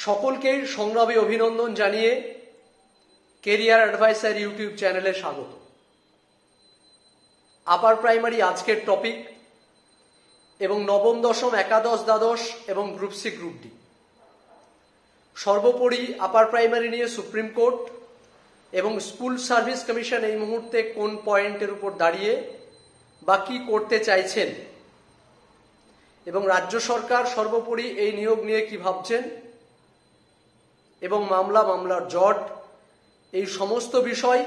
সকলকেই সংগ্রামী অভিনন্দন জানিয়ে কেরিয়ার অ্যাডভাইসার ইউটিউব চ্যানেলে স্বাগত। আপার প্রাইমারি আজকের টপিক এবং নবম দশম একাদশ দ্বাদশ এবং গ্রুপ সি গ্রুপ ডি। সর্বোপরি আপার প্রাইমারি নিয়ে সুপ্রিম কোর্ট এবং স্কুল সার্ভিস কমিশন এই মুহূর্তে কোন পয়েন্টের উপর দাঁড়িয়ে বা কি করতে চাইছেন এবং রাজ্য সরকার সর্বোপরি এই নিয়োগ নিয়ে কি ভাবছেন এবং মামলার জট, এই সমস্ত বিষয়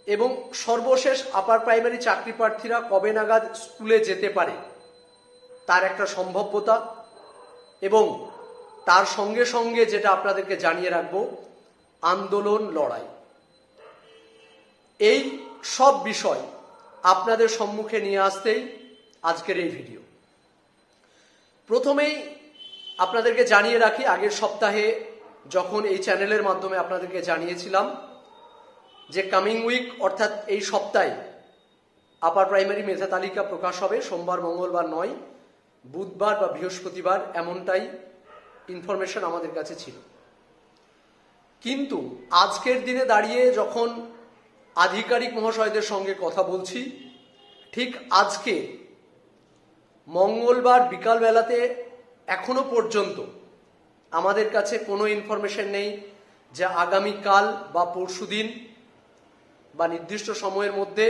এবং সর্বশেষ আপার প্রাইমারি চাকরি প্রার্থীরা কবে নাগাদ স্কুলে যেতে পারে তার একটা সম্ভাব্যতা এবং তার সঙ্গে সঙ্গে যেটা আপনাদেরকে জানিয়ে রাখবো, আন্দোলন লড়াই, এই সব বিষয় আপনাদের সম্মুখে নিয়ে আসতেই আজকের এই ভিডিও। প্রথমেই আপনাদেরকে জানিয়ে রাখি, আগের সপ্তাহে যখন এই চ্যানেলের মাধ্যমে আপনাদেরকে জানিয়েছিলাম যে কামিং উইক অর্থাৎ এই সপ্তাহে আপার প্রাইমারি মেধা তালিকা প্রকাশ হবে, সোমবার মঙ্গলবার নয়, বুধবার বা বৃহস্পতিবার, এমনটাই ইনফরমেশন আমাদের কাছে ছিল। কিন্তু আজকের দিনে দাঁড়িয়ে যখন আধিকারিক মহাশয়দের সঙ্গে কথা বলছি, ঠিক আজকে মঙ্গলবার বিকালবেলাতে এখনো পর্যন্ত আমাদের কাছে কোনো ইনফরমেশন নেই যে আগামীকাল বা পরশুদিন বা নির্দিষ্ট সময়ের মধ্যে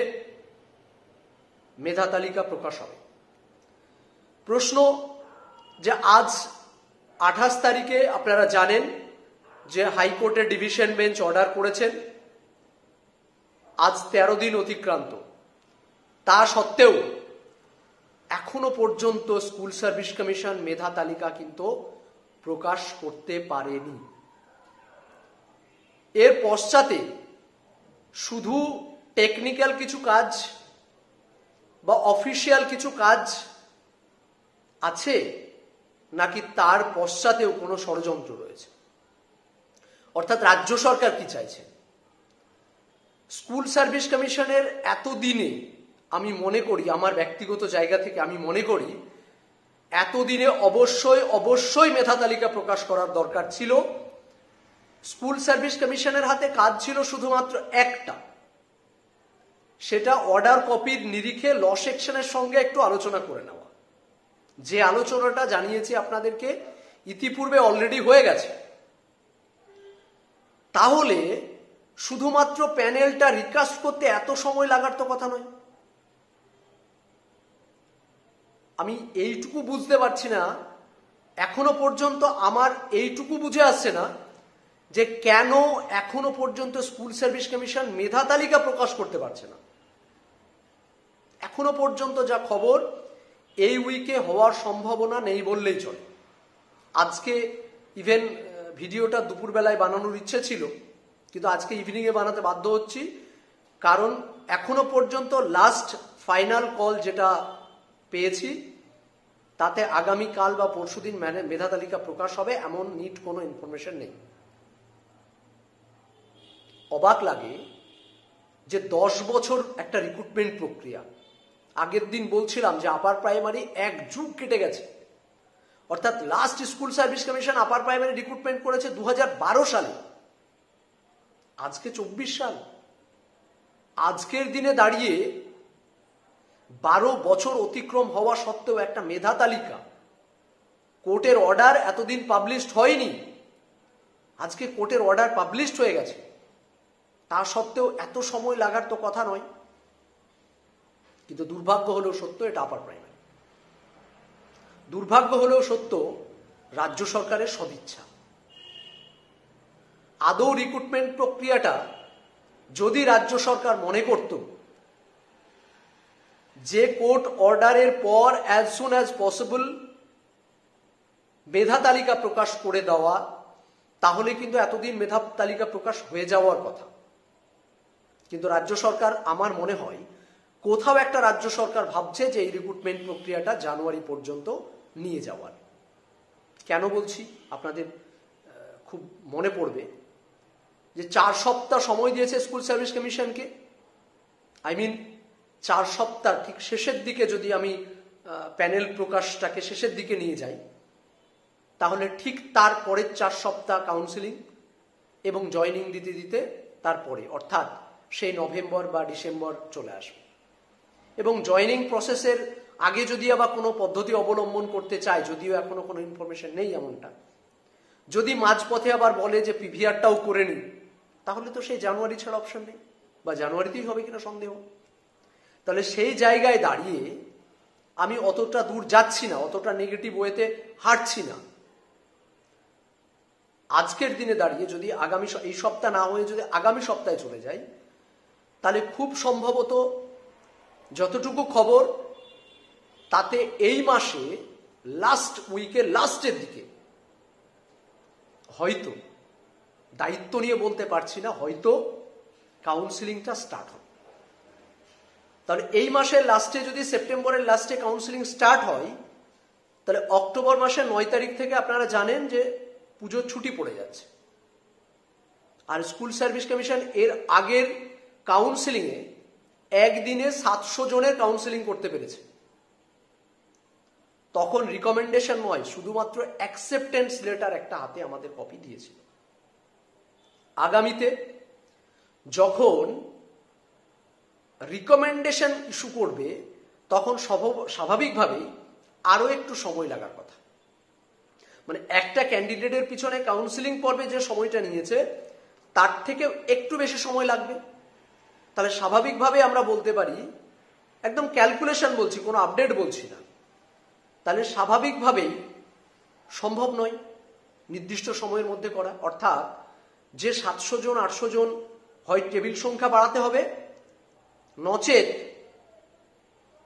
মেধা তালিকা প্রকাশ হবে। প্রশ্ন যে আজ 28 তারিখে আপনারা জানেন যে হাইকোর্টের ডিভিশন বেঞ্চ অর্ডার করেছেন, আজ 13 দিন অতিক্রান্ত, তা সত্ত্বেও এখনো পর্যন্ত স্কুল সার্ভিস কমিশন মেধা তালিকা কিন্তু প্রকাশ করতে পারেনি। এর পশ্চাতে শুধু টেকনিক্যাল কিছু কাজ বা অফিসিয়াল কিছু কাজ আছে নাকি তার পশ্চাতেও কোনো ষড়যন্ত্র রয়েছে? অর্থাৎ রাজ্য সরকার কি চাইছে? স্কুল সার্ভিস কমিশনের এতদিনে আমি মনে করি, আমার ব্যক্তিগত জায়গা থেকে আমি মনে করি, এতদিনে অবশ্যই মেধা তালিকা প্রকাশ করার দরকার ছিল। স্কুল সার্ভিস কমিশনের হাতে কাজ ছিল শুধুমাত্র একটা, সেটা অর্ডার কপির নিরিখে ল সেকশনের সঙ্গে একটু আলোচনা করে নেওয়া। যে আলোচনাটা জানিয়েছি আপনাদেরকে ইতিপূর্বে অলরেডি হয়ে গেছে। তাহলে শুধুমাত্র প্যানেলটা রিকাস্ট করতে এত সময় লাগার তো কথা নয়। আমি এইটুকু বুঝতে পারছি না, এখনো পর্যন্ত আমার এইটুকু বুঝে আসছে না যে কেন এখনো পর্যন্ত স্কুল সার্ভিস কমিশন মেধা তালিকা প্রকাশ করতে পারছে না। এখনো পর্যন্ত যা খবর, এই উইকে হওয়ার সম্ভাবনা নেই বললেই চলে। আজকে ইভেন ভিডিওটা দুপুরবেলায় বানানোর ইচ্ছে ছিল, কিন্তু আজকে ইভিনিংয়ে বানাতে বাধ্য হচ্ছি, কারণ এখনো পর্যন্ত লাস্ট ফাইনাল কল যেটা পেয়েছি তাতে আগামীকাল বা পরশুদিন মেধা তালিকা প্রকাশ হবে এমন নিট কোনো ইনফরমেশন নেই। অবাক লাগে যে 10 বছর একটা রিক্রুটমেন্ট প্রক্রিয়া। আগের দিন বলছিলাম যে আপার প্রাইমারি এক যুগ কেটে গেছে, অর্থাৎ last school Service commission upper primary recruitment করেছে 2012 সালে, আজকে 24 সাল। আজকের দিনে দাঁড়িয়ে 12 বছর অতিক্রম হওয়া সত্ত্বেও একটা মেধা তালিকা, কোর্টের অর্ডার এতদিন পাবলিশড হয়নি, আজকে কোর্টের অর্ডার পাবলিশড হয়ে গেছে, তা সত্ত্বেও এত সময় লাগার তো কথা নয়। কিন্তু দুর্ভাগ্য হলেও সত্য, এটা আপার প্রাইমারি। দুর্ভাগ্য হলেও সত্য, রাজ্য সরকারের সদিচ্ছা। আদৌ রিক্রুটমেন্ট প্রক্রিয়াটা যদি রাজ্য সরকার মনে করত যে কোর্ট অর্ডারের পর অ্যাজ সুন অ্যাজ পসিবল মেধা তালিকা প্রকাশ করে দেওয়া, তাহলে কিন্তু এতদিন মেধা তালিকা প্রকাশ হয়ে যাওয়ার কথা। কিন্তু রাজ্য সরকার, আমার মনে হয় কোথাও একটা রাজ্য সরকার ভাবছে যে এই রিক্রুটমেন্ট প্রক্রিয়াটা জানুয়ারি পর্যন্ত নিয়ে যাওয়ার। কেন বলছি আপনাদের খুব মনে পড়বে যে 4 সপ্তাহ সময় দিয়েছে স্কুল সার্ভিস কমিশনকে। 4 সপ্তাহ ঠিক শেষের দিকে, যদি আমি প্যানেল প্রকাশটাকে শেষের দিকে নিয়ে যাই, তাহলে ঠিক তার পরের 4 সপ্তাহ কাউন্সিলিং এবং জয়নিং দিতে দিতে তারপরে অর্থাৎ সেই নভেম্বর বা ডিসেম্বর চলে আসবে। এবং জয়নিং প্রসেসের আগে যদি আবার কোনো পদ্ধতি অবলম্বন করতে চায়, যদিও এখনো কোনো ইনফরমেশন নেই এমনটা, যদি মাঝপথে আবার বলে যে পিভিআরটাও করে নিই, তাহলে তো সেই জানুয়ারি ছাড়া অপশন নেই, বা জানুয়ারিতেই হবে কিনা সন্দেহ। তাহলে সেই জায়গায় দাঁড়িয়ে আমি অতটা দূর যাচ্ছি না, অতটা নেগেটিভ ওয়েতে হাঁটছি না। আজকের দিনে দাঁড়িয়ে যদি আগামী এই সপ্তাহ না হয়ে যদি আগামী সপ্তাহে চলে যাই, তাহলে খুব সম্ভবত যতটুকু খবর তাতে এই মাসে লাস্ট উইকের লাস্টের দিকে হয়তো, দায়িত্ব নিয়ে বলতে পারছি না, হয়তো কাউন্সিলিংটা স্টার্ট হবে। তাহলে এই মাসের লাস্টে যদি সেপ্টেম্বরের লাস্টে কাউন্সিলিং স্টার্ট হয়, তাহলে অক্টোবর মাসের 9 তারিখ থেকে আপনারা জানেন যে পুজোর ছুটি পড়ে যাচ্ছে। আর স্কুল সার্ভিস কমিশন এর আগের কাউন্সিলিংয়ে একদিনে 700 জনের কাউন্সিলিং করতে পেরেছে। তখন রিকমেন্ডেশন নয়, শুধুমাত্র অ্যাকসেপ্টেন্স লেটার একটা হাতে আমাদের কপি দিয়েছিল। আগামীতে যখন রিকমেন্ডেশন ইস্যু করবে, তখন স্বাভাবিকভাবেই আরো একটু সময় লাগার কথা। মানে একটা ক্যান্ডিডেটের পিছনে কাউন্সিলিং পর্বে যে সময়টা নিয়েছে, তার থেকে একটু বেশি সময় লাগবে। তাহলে স্বাভাবিকভাবে আমরা বলতে পারি, একদম ক্যালকুলেশন বলছি, কোনো আপডেট বলছি না, তাহলে স্বাভাবিকভাবেই সম্ভব নয় নির্দিষ্ট সময়ের মধ্যে করা। অর্থাৎ যে 700 জন 800 জন হয় টেবিল সংখ্যা বাড়াতে হবে, নচেত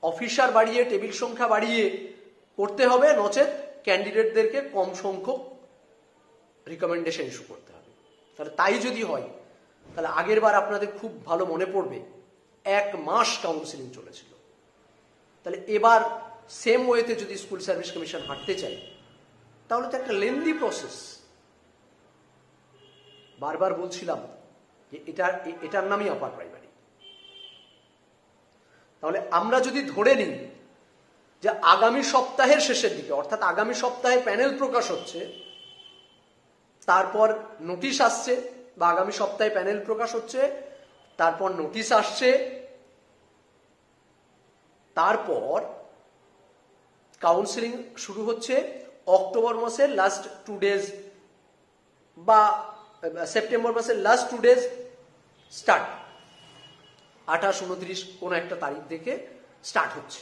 অফিসার বাড়িয়ে টেবিল সংখ্যা বাড়িয়ে করতে হবে, নচেত ক্যান্ডিডেটদেরকে কম সংখ্যক রিকমেন্ডেশন ইস্যু করতে হবে। তাহলে তাই যদি হয়, তাহলে আগের বার আপনাদের খুব ভালো মনে পড়বে 1 মাস কাউন্সিলিং চলেছিল। তাহলে এবার সেম ওয়েতে যদি স্কুল সার্ভিস কমিশন হাঁটতে চায়, তাহলে তো একটা লেন্দি প্রসেস। বারবার বলছিলাম যে এটার নামই আপার প্রাইমারি। তাহলে আমরা যদি ধরে নিই যে আগামী সপ্তাহের শেষের দিকে, অর্থাৎ আগামী সপ্তাহে প্যানেল প্রকাশ হচ্ছে, তারপর নোটিশ আসছে, বা আগামী সপ্তাহে প্যানেল প্রকাশ হচ্ছে, তারপর নোটিশ আসছে, তারপর কাউন্সিলিং শুরু হচ্ছে অক্টোবর মাসের লাস্ট 2 ডেজ বা সেপ্টেম্বর মাসের লাস্ট 2 ডেজ স্টার্ট, 28, 29 কোন একটা তারিখ থেকে স্টার্ট হচ্ছে।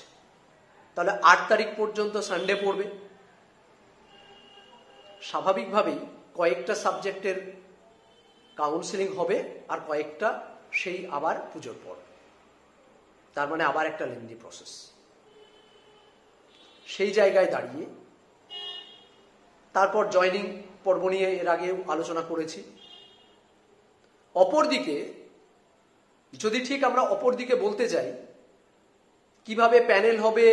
তাহলে 8 তারিখ পর্যন্ত সানডে পড়বে। স্বাভাবিকভাবেই কয়েকটা সাবজেক্টের কাউন্সিলিং হবে, আর কয়েকটা সেই আবার পুজোর পর। তার মানে আবার একটা লেন্দি প্রসেস। সেই জায়গায় দাঁড়িয়ে তারপর জয়নিং পর্ব নিয়ে এর আগে আলোচনা করেছি। অপরদিকে যদি ঠিক আমরা অপরদিকে বলতে যাই, কিভাবে প্যানেল হবে,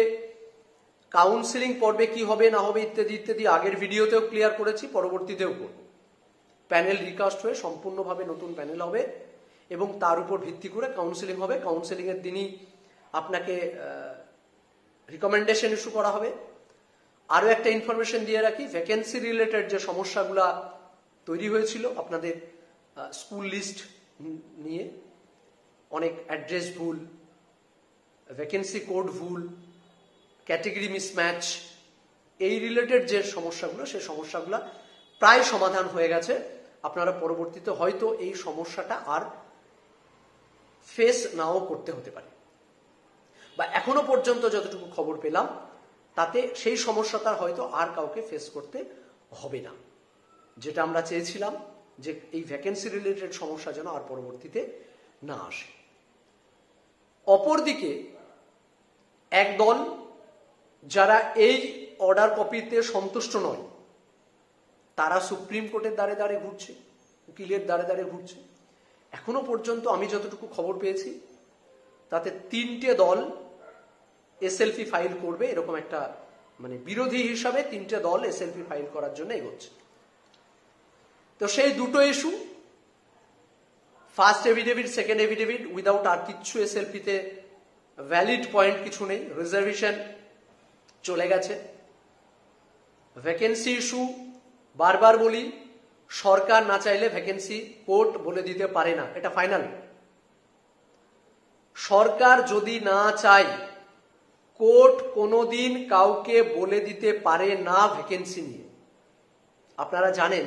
কাউন্সিলিং পর্বে কি হবে না হবে ইত্যাদি ইত্যাদি আগের ভিডিওতেও ক্লিয়ার করেছি, পরবর্তীতেও করব। প্যানেল রিকাস্ট হয়ে সম্পূর্ণভাবে নতুন প্যানেল হবে এবং তার উপর ভিত্তি করে কাউন্সিলিং হবে। কাউন্সিলিং এর দিনই আপনাকে রিকমেন্ডেশন ইস্যু করা হবে। আরো একটা ইনফরমেশন দিয়ে রাখি, ভ্যাকেন্সি রিলেটেড যে সমস্যাগুলা তৈরি হয়েছিল আপনাদের স্কুল লিস্ট নিয়ে, অনেক অ্যাড্রেস ভুল, ভ্যাকেন্সি কোড ভুল, ক্যাটেগরি মিসম্যাচ, এই রিলেটেড যে সমস্যাগুলো, সেই সমস্যাগুলো প্রায় সমাধান হয়ে গেছে। আপনারা পরবর্তীতে হয়তো এই সমস্যাটা আর ফেস নাও করতে হতে পারে, বা এখনো পর্যন্ত যতটুকু খবর পেলাম তাতে সেই সমস্যাটা হয়তো আর কাউকে ফেস করতে হবে না। যেটা আমরা চেয়েছিলাম যে এই ভ্যাকেন্সি রিলেটেড সমস্যা যেন আর পরবর্তীতে না আসে। অপরদিকে একদল যারা এই অর্ডার কপিতে সন্তুষ্ট নয়, তারা সুপ্রিম কোর্টের দ্বারে দ্বারে ঘুরছে, উকিলের দ্বারে দ্বারে ঘুরছে। এখনো পর্যন্ত আমি যতটুকু খবর পেয়েছি তাতে 3টে দল এসএলপি ফাইল করবে, এরকম একটা মানে বিরোধী হিসাবে 3টে দল এসএলপি ফাইল করার জন্য এগোচ্ছে। তো সেই দুটো issue, first affidavit, second affidavit without আর কিচ্ছু এসএলপিতে ভ্যালিড পয়েন্ট কিছু নেই, রিজার্ভেশন চলে গেছে। ভ্যাকেন্সি ইস্যু বারবার বলি, সরকার না চাইলে ভ্যাকেন্সি কোর্ট বলে দিতে পারে না, এটা ফাইনাল। সরকার যদি না চায়, কোর্ট কোনোদিন কাউকে বলে দিতে পারে না ভ্যাকেন্সি নিয়ে। আপনারা জানেন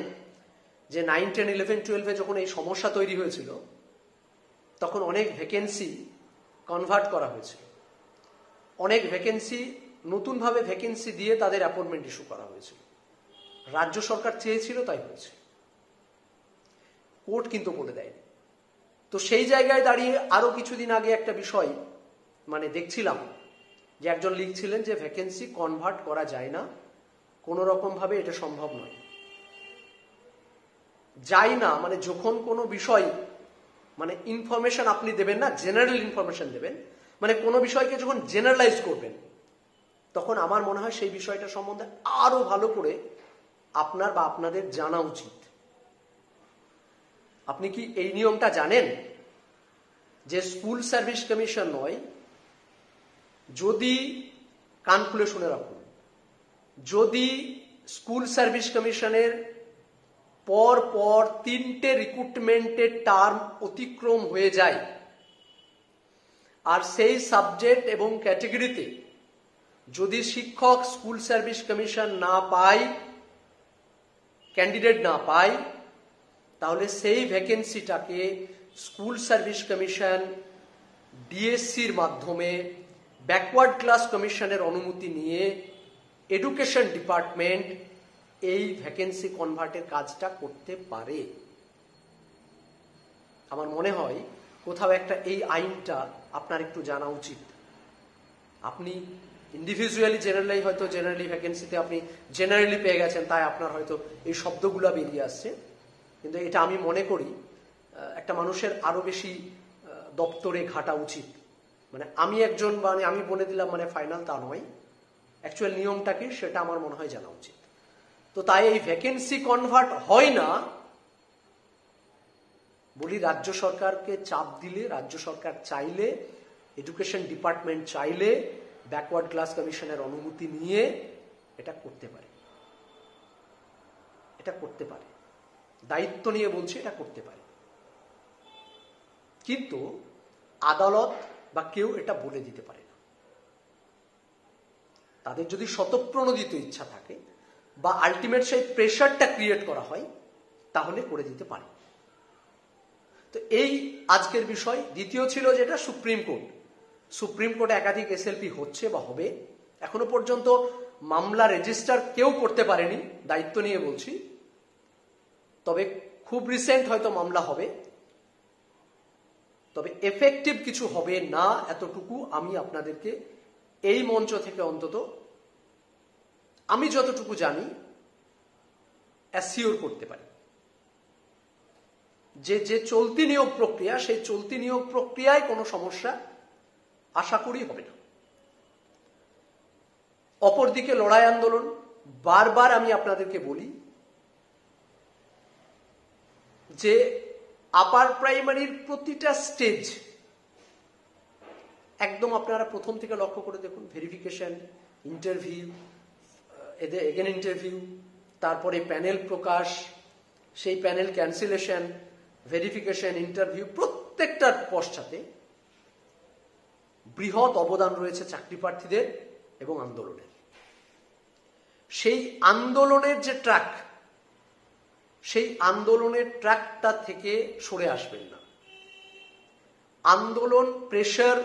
যে 9, 10, 11, 12-এ যখন এই সমস্যা তৈরি হয়েছিল, তখন অনেক ভ্যাকেন্সি কনভার্ট করা হয়েছিল, অনেক ভ্যাকেন্সি নতুনভাবে ভ্যাকেন্সি দিয়ে তাদের অ্যাপয়েন্টমেন্ট ইস্যু করা হয়েছিল। রাজ্য সরকার চেয়েছিল, তাই হয়েছে। কোর্ট কিন্তু বলে দেয়নি। তো সেই জায়গায় দাঁড়িয়ে আরো কিছুদিন আগে একটা বিষয় দেখছিলাম, যে একজন লিখছিলেন যে ভ্যাকেন্সি কনভার্ট করা যায় না, কোনো রকম ভাবে এটা সম্ভব নয়। যায় না যখন কোনো বিষয় ইনফরমেশন আপনি দেবেন না, জেনারেল ইনফরমেশন দেবেন, কোনো বিষয়কে যখন জেনারেলাইজ করবেন, তখন আমার মনে হয় সেই বিষয়টা সম্বন্ধে আরো ভালো করে আপনার বা আপনাদের জানা উচিত। আপনি কি এই নিয়মটা জানেন যে স্কুল সার্ভিস কমিশন নয়, যদি, কান খুলে শুনে রাখুন, যদি স্কুল সার্ভিস কমিশনের পর পর 3টে রিক্রুটমেন্টের টার্ম অতিক্রম হয়ে যায়, আর সেই সাবজেক্ট এবং ক্যাটেগরিতে যদি শিক্ষক স্কুল সার্ভিস কমিশন না পায়, ক্যান্ডিডেট না পায়, তাহলে সেই ভ্যাকেন্সিটাকে স্কুল সার্ভিস কমিশন ডিএসসির মাধ্যমে ব্যাকওয়ার্ড ক্লাস কমিশনের অনুমতি নিয়ে এডুকেশন ডিপার্টমেন্ট এই ভ্যাকেন্সি কনভার্টের কাজটা করতে পারে। আমার মনে হয় কোথাও একটা এই আইনটা আপনার একটু জানা উচিত। আপনি ইন্ডিভিজুয়ালি জেনারেলি ভ্যাকেন্সিতে আপনি জেনারেলি পেয়ে গেছেন, তাই আপনার হয়তো এই শব্দগুলো বেরিয়ে আসছে, কিন্তু এটা আমি মনে করি একটা মানুষের আরো বেশি দপ্তরে ঘাটা উচিত। আমি একজন আমি বলে দিলাম ফাইনাল, তা নয়, অ্যাকচুয়াল নিয়মটা কি সেটা আমার মনে হয় জানা উচিত। তো তাই এই ভ্যাকেন্সি কনভার্ট হয় না বলি, রাজ্য সরকারকে চাপ দিলে, রাজ্য সরকার চাইলে, এডুকেশন ডিপার্টমেন্ট চাইলে ব্যাকওয়ার্ড ক্লাস কমিশনের অনুমতি নিয়ে এটা করতে পারে, এটা করতে পারে, দায়িত্ব নিয়ে বলছে এটা করতে পারে। কিন্তু আদালত বা কেউ এটা বলে দিতে পারে না। তাদের যদি স্বতঃপ্রণোদিত ইচ্ছা থাকে বা আলটিমেট সেই প্রেশারটা ক্রিয়েট করা হয়, তাহলে করে দিতে পারে। তো এই আজকের বিষয়। দ্বিতীয় ছিল যেটা সুপ্রিম কোর্ট। সুপ্রিম কোর্টে একাধিক এসএলপি হচ্ছে বা হবে, এখনো পর্যন্ত মামলা রেজিস্টার কেউ করতে পারেনি, দায়িত্ব নিয়ে বলছি। তবে খুব রিসেন্ট হয়তো মামলা হবে, তবে এফেক্টিভ কিছু হবে না, এতটুকু আমি আপনাদেরকে এই মঞ্চ থেকে অন্তত আমি যতটুকু জানি অ্যাসিওর করতে পারি যে চলতি নিয়োগ প্রক্রিয়া, সেই চলতি নিয়োগ প্রক্রিয়ায় কোনো সমস্যা আশা করি হবে না। অপরদিকে লড়াই আন্দোলন, বারবার আমি আপনাদেরকে বলি যে আপার প্রাইমারির প্রতিটা স্টেজ একদম আপনারা প্রথম থেকে লক্ষ্য করে দেখুন, ভেরিফিকেশন, ইন্টারভিউ, এগেন ইন্টারভিউ, তারপরে প্যানেল প্রকাশ, সেই প্যানেল ক্যান্সেলেশন, ভেরিফিকেশন, ইন্টারভিউ, প্রত্যেকটার পশ্চাতে বৃহৎ অবদান রয়েছে চাকরি প্রার্থীদের এবং আন্দোলনের। সেই আন্দোলনের যে ট্র্যাক, সেই আন্দোলনের ট্র্যাকটা থেকে সরে আসবেন না। আন্দোলন, প্রেশার,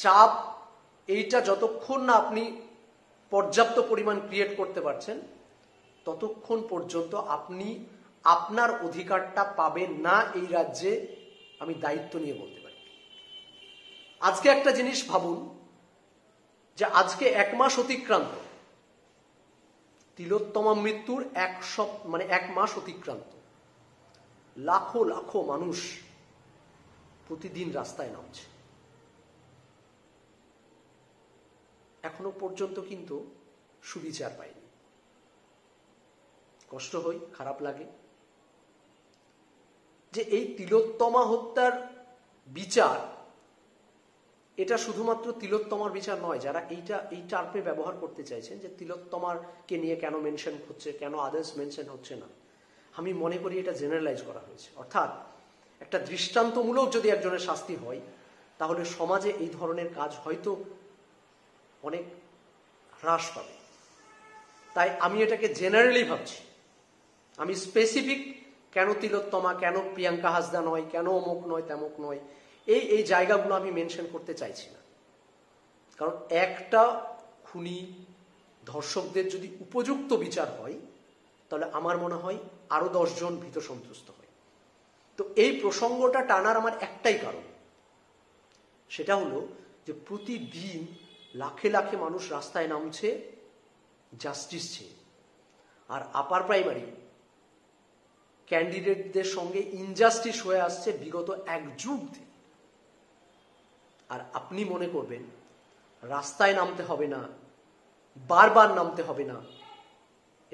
চাপ, এইটা যতক্ষণ না আপনি পর্যাপ্ত পরিমাণ ক্রিয়েট করতে পারছেন, ততক্ষণ পর্যন্ত আপনি আপনার অধিকারটা পাবেন না এই রাজ্যে, আমি দায়িত্ব নিয়ে বলতে পারি। আজকে একটা জিনিস ভাবুন, যে আজকে 1 মাস অতিক্রান্ত, তিলোত্তমা মৃত্যুর 1 মাস অতিক্রান্ত, লাখো লাখো মানুষ প্রতিদিন রাস্তায় নামছে। এখনো পর্যন্ত কিন্তু সুবিচার পায়নি। কষ্ট হয়, খারাপ লাগে যে এই তিলোত্তমা হত্যার বিচার এটা শুধুমাত্র তিলোত্তমার বিচার নয়। যারা এই টার্মে ব্যবহার করতে চাইছেন যে তিলোত্তমাকে নিয়ে কেন মেনশন হচ্ছে, কেন আদার্স মেনশন হচ্ছে না, আমি মনে করি এটা জেনারেলাইজ করা হয়েছে। অর্থাৎ একটা দৃষ্টান্তমূলক যদি একজনের শাস্তি হয়, তাহলে সমাজে এই ধরনের কাজ হয়তো অনেক হ্রাস পাবে। তাই আমি এটাকে জেনারেলি ভাবছি। আমি স্পেসিফিক কেন তিলোত্তমা, কেন প্রিয়াঙ্কা হাসদা নয়, কেন অমুক নয়, তেমক নয়, এই জায়গাগুলো আমি মেনশন করতে চাইছি না। কারণ একটা খুনি ধর্ষকদের যদি উপযুক্ত বিচার হয়, তাহলে আমার মনে হয় আরো 10 জন ভীত সন্ত্রস্ত হয়। তো এই প্রসঙ্গটা টানার আমার একটাই কারণ, সেটা হলো যে প্রতিদিন লাখে লাখে মানুষ রাস্তায় নামছে জাস্টিস চেয়ে। আর আপার প্রাইমারি ক্যান্ডিডেটদের সঙ্গে ইনজাস্টিস হয়ে আসছে বিগত 1 যুগ ধরে। আর আপনি মনে করবেন রাস্তায় নামতে হবে না, বারবার নামতে হবে না,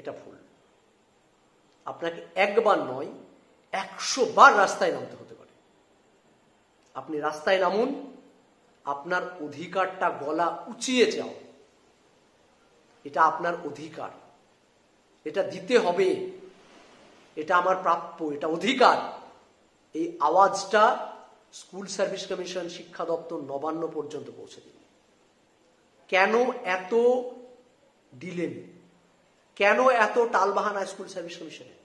এটা ভুল। আপনাকে একবার নয় 100 বার রাস্তায় নামতে হতে পারে। আপনি রাস্তায় নামুন, আপনার অধিকারটা গলা উঁচিয়ে যাও, এটা আপনার অধিকার, এটা দিতে হবে, এটা আমার প্রাপ্য, এটা অধিকার। এই আওয়াজটা স্কুল সার্ভিস কমিশন, শিক্ষা দপ্তর, নবান্ন পর্যন্ত পৌঁছে দিন। কেন এত ডিলে, কেন এত টালবাহানা স্কুল সার্ভিস কমিশনে?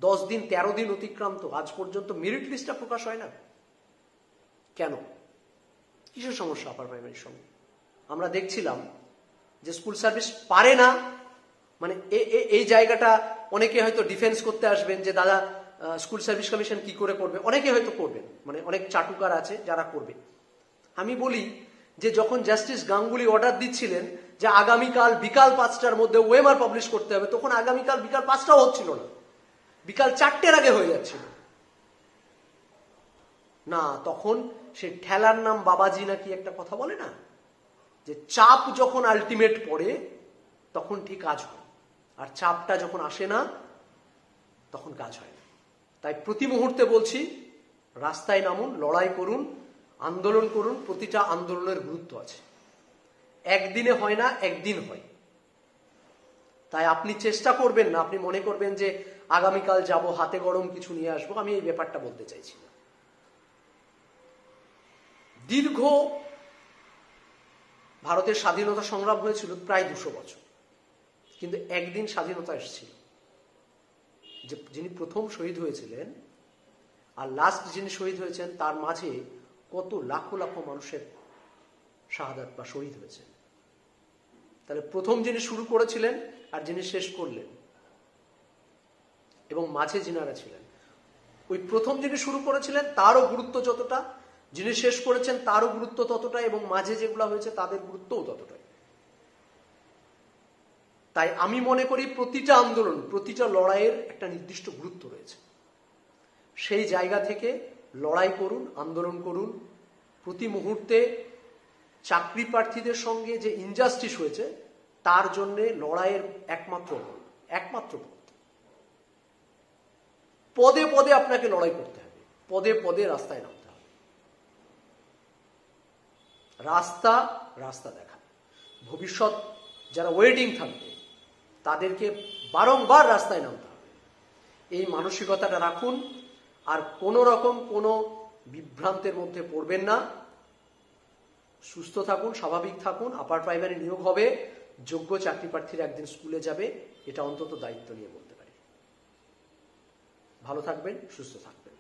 10 দিন 13 দিন অতিক্রান্ত, আজ পর্যন্ত মেরিট লিস্টটা প্রকাশ হয় না কেন? কিসের সমস্যা আপার প্রাইমারির সঙ্গে? আমরা দেখছিলাম যে স্কুল সার্ভিস পারে না, মানে এই জায়গাটা অনেকে হয়তো ডিফেন্স করতে আসবেন যে দাদা স্কুল সার্ভিস কমিশন কি করে করবে, অনেকে হয়তো করবেন, মানে অনেক চাটুকার আছে যারা করবে। আমি বলি যে যখন জাস্টিস গাঙ্গুলি অর্ডার দিচ্ছিলেন যে আগামীকাল বিকাল 5টার মধ্যে ওএমআর পাবলিশ করতে হবে, তখন আগামীকাল বিকাল 5টাও হচ্ছিল না, বিকাল 4টের আগে হয়ে যাচ্ছিল না। তখন সে ঠেলার নাম বাবাজি নাকি একটা কথা বলে না, যে চাপ যখন আলটিমেট পড়ে তখন ঠিক কাজ হয়, আর চাপটা যখন আসে না তখন কাজ হয় না। তাই প্রতি মুহূর্তে বলছি, রাস্তায় নামুন, লড়াই করুন, আন্দোলন করুন। প্রতিটা আন্দোলনের গুরুত্ব আছে, একদিনে হয় না, একদিন হয়। তাই আপনি চেষ্টা করবেন না, আপনি মনে করবেন যে আগামীকাল যাব, হাতে গরম কিছু নিয়ে আসবো, আমি এই ব্যাপারটা বলতে চাইছি না। দীর্ঘ ভারতের স্বাধীনতা সংগ্রাম হয়েছিল প্রায় 200 বছর, কিন্তু একদিন স্বাধীনতা এসেছিল। যে যিনি প্রথম শহীদ হয়েছিলেন আর লাস্ট যিনি শহীদ হয়েছেন, তার মাঝে কত লাখো লাখো মানুষের শাহাদাত বা শহীদ হয়েছে। তাহলে প্রথম যিনি শুরু করেছিলেন আর যিনি শেষ করলেন, এবং মাঝে যিনারা ছিলেন, ওই প্রথম যিনি শুরু করেছিলেন তারও গুরুত্ব যতটা, যিনি শেষ করেছেন তারও গুরুত্ব ততটা, এবং মাঝে যেগুলো হয়েছে তাদের গুরুত্বও ততটাই। তাই আমি মনে করি প্রতিটা আন্দোলন, প্রতিটা লড়াইয়ের একটা নির্দিষ্ট গুরুত্ব রয়েছে। সেই জায়গা থেকে লড়াই করুন, আন্দোলন করুন। প্রতি মুহূর্তে চাকরি প্রার্থীদের সঙ্গে যে ইনজাস্টিস হয়েছে তার জন্য লড়াইয়ের একমাত্র পথ। পদে পদে আপনাকে লড়াই করতে হবে, পদে পদে রাস্তায় নামতে হবে। রাস্তা দেখা, ভবিষ্যৎ যারা ওয়েটিং থাকবে তাদেরকে বারংবার রাস্তায় নামতে হবে। এই মানসিকতাটা রাখুন, আর কোনো রকম কোনো বিভ্রান্তের মধ্যে পড়বেন না। সুস্থ থাকুন, স্বাভাবিক থাকুন। আপার প্রাইমারি নিয়োগ হবে, যোগ্য চাকরি প্রার্থীরা একদিন স্কুলে যাবে, এটা অন্তত দায়িত্ব নিয়ে বলতে পারি। ভালো থাকবেন, সুস্থ থাকবেন।